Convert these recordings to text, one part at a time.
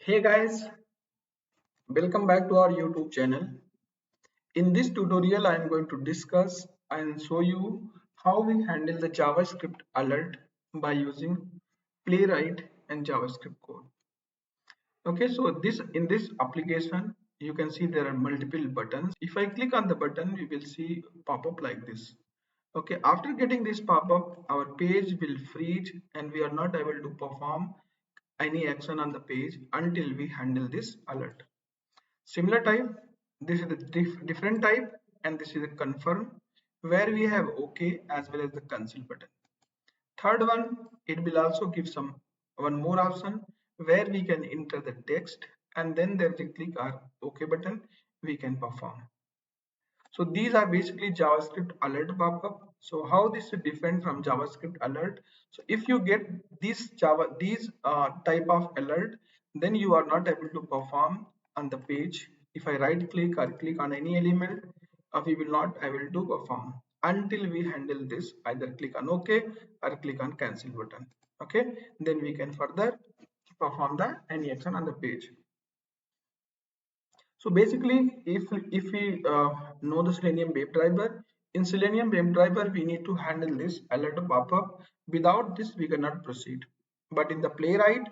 Hey guys, welcome back to our YouTube channel. In this tutorial, I am going to discuss and show you how we handle the JavaScript alert by using Playwright and JavaScript code. Okay, so this in this application, you can see there are multiple buttons. If I click on the button, we will see pop-up like this. Okay, after getting this pop-up, our page will freeze and we are not able to perform any action on the page until we handle this alert. Similar type, this is the different type, and this is a confirm where we have OK as well as the cancel button. Third one, it will also give one more option where we can enter the text and then there we click our OK button, we can perform. So these are basically JavaScript alert pop-up. So how this is different from JavaScript alert? So if you get these type of alert, then you are not able to perform on the page. If I right click or click on any element, we will not able to perform until we handle this. Either click on OK or click on cancel button. Okay, then we can further perform the any action on the page. So basically, if we know the Selenium WebDriver, in Selenium WebDriver we need to handle this alert pop-up. Without this, we cannot proceed. But in the Playwright,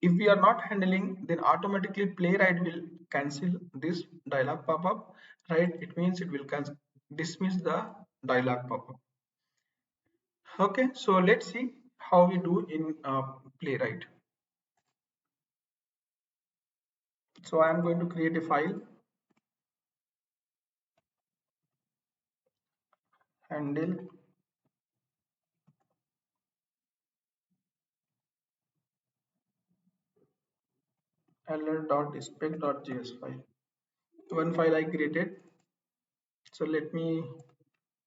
if we are not handling, then automatically Playwright will cancel this dialog pop-up. Right? It means it will dismiss the dialog pop-up. Okay, so let's see how we do in Playwright. So I am going to create a file, handle alert.spec.js file. One file I created. So let me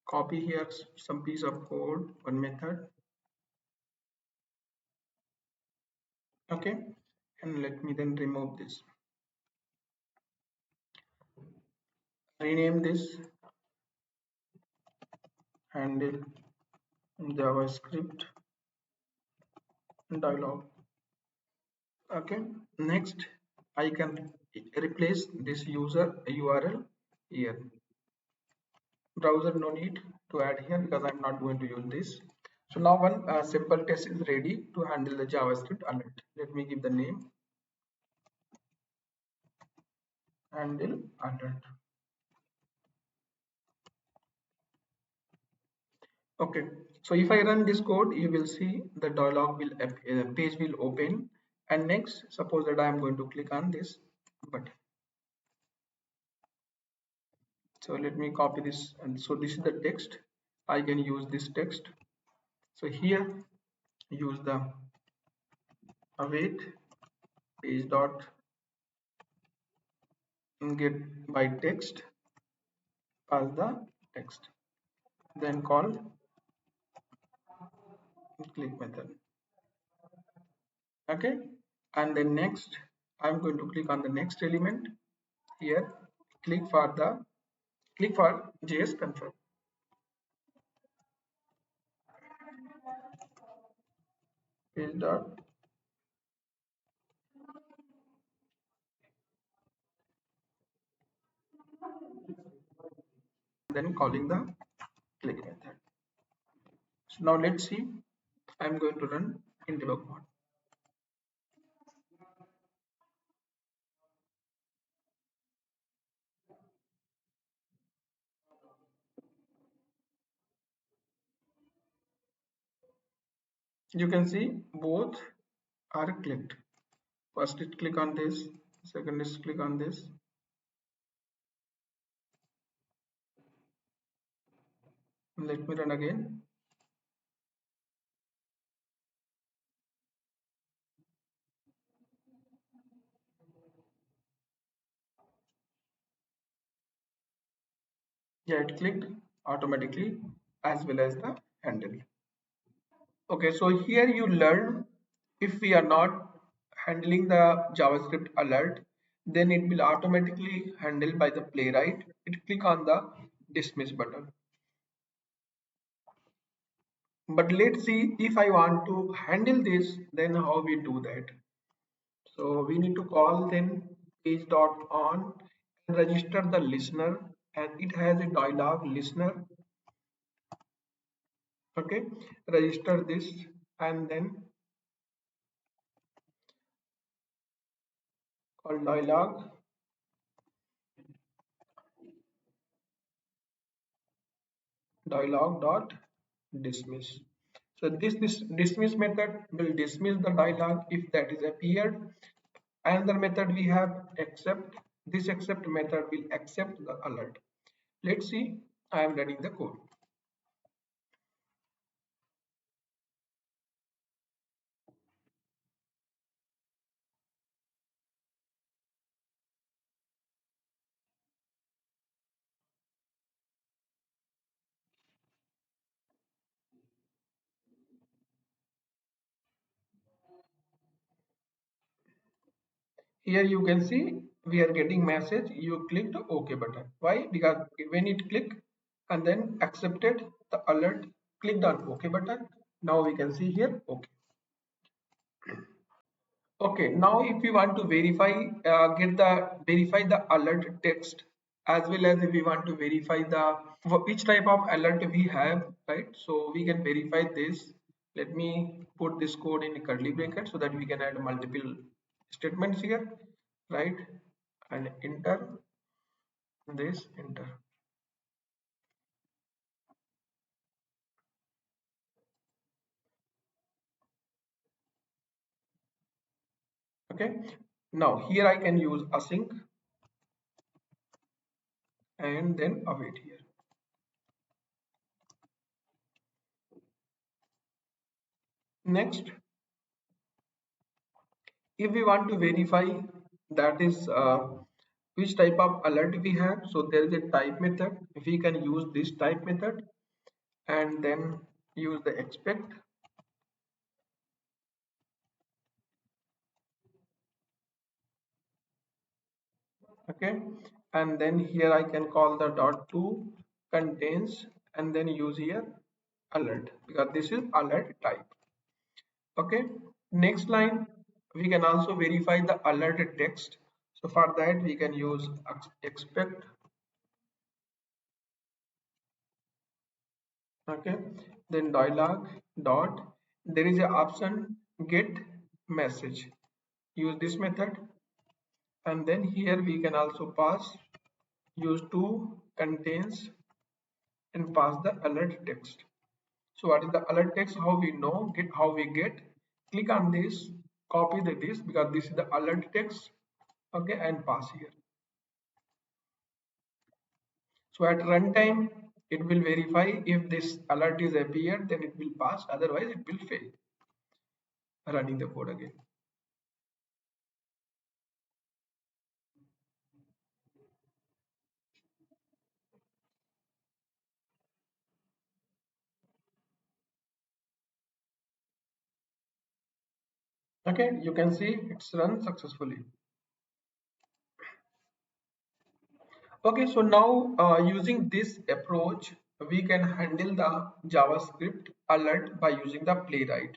copy here some piece of code, one method. Okay, and let me then remove this. Rename this handle JavaScript dialog. Okay, next I can replace this user URL here. Browser no need to add here because I'm not going to use this. So now one simple test is ready to handle the JavaScript alert. Let me give the name handle alert. Okay, so if I run this code, you will see the dialog will page will open, and next suppose that I am going to click on this button. So let me copy this, and so this is the text. I can use this text. So here use the await page dot get by text, pass the text, then call click method. Okay, and then next I'm going to click on the next element here. Click for JS confirm. Page dot then calling the click method. So now let's see. I'm going to run in debug mode. You can see both are clicked. First it click on this, second is click on this. Let me run again. Yeah, it clicked automatically as well as the handle. Okay, so here you learn if we are not handling the JavaScript alert, then it will automatically handle by the Playwright. It click on the dismiss button. But let's see if I want to handle this, then how we do that. So we need to call then page dot on and register the listener, and it has a dialog listener. Okay, register this and then call dialog dot dismiss. So this dismiss method will dismiss the dialog if that is appeared. Another method we have accept. This accept method will accept the alert. Let's see. I am running the code. Here you can see we are getting message. You clicked OK button. Why? Because when it click and then accepted the alert, clicked on OK button. Now we can see here OK. Okay, now if we want to verify, verify the alert text, as well as if we want to verify the which type of alert we have, right? So we can verify this. Let me put this code in a curly bracket so that we can add multiple statements here, right? And enter this, enter. Okay. Now here I can use async and then await here. Next, if we want to verify that is which type of alert we have, so there is a type method. We can use this type method and then use the expect. Okay, and then here I can call the dot to contains and then use here alert, because this is alert type. Okay, next line we can also verify the alert text. So for that we can use expect. Okay, then dialog dot, there is an option get message. Use this method, and then here we can also pass use to contains and pass the alert text. So what is the alert text? How we know, get how we get? Click on this, copy this because this is the alert text. Okay, and pass here. So at runtime it will verify if this alert is appeared, then it will pass, otherwise it will fail. Running the code again. Okay, you can see it's run successfully. Okay, so now using this approach, we can handle the JavaScript alert by using the Playwright.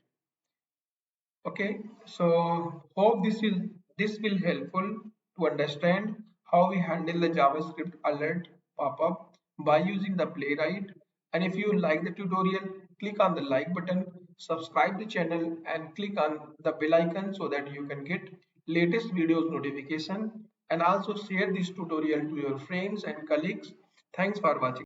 Okay, so hope this will helpful to understand how we handle the JavaScript alert pop-up by using the Playwright. And if you like the tutorial, click on the like button, subscribe the channel, and click on the bell icon so that you can get latest videos notification, and also share this tutorial to your friends and colleagues. Thanks for watching.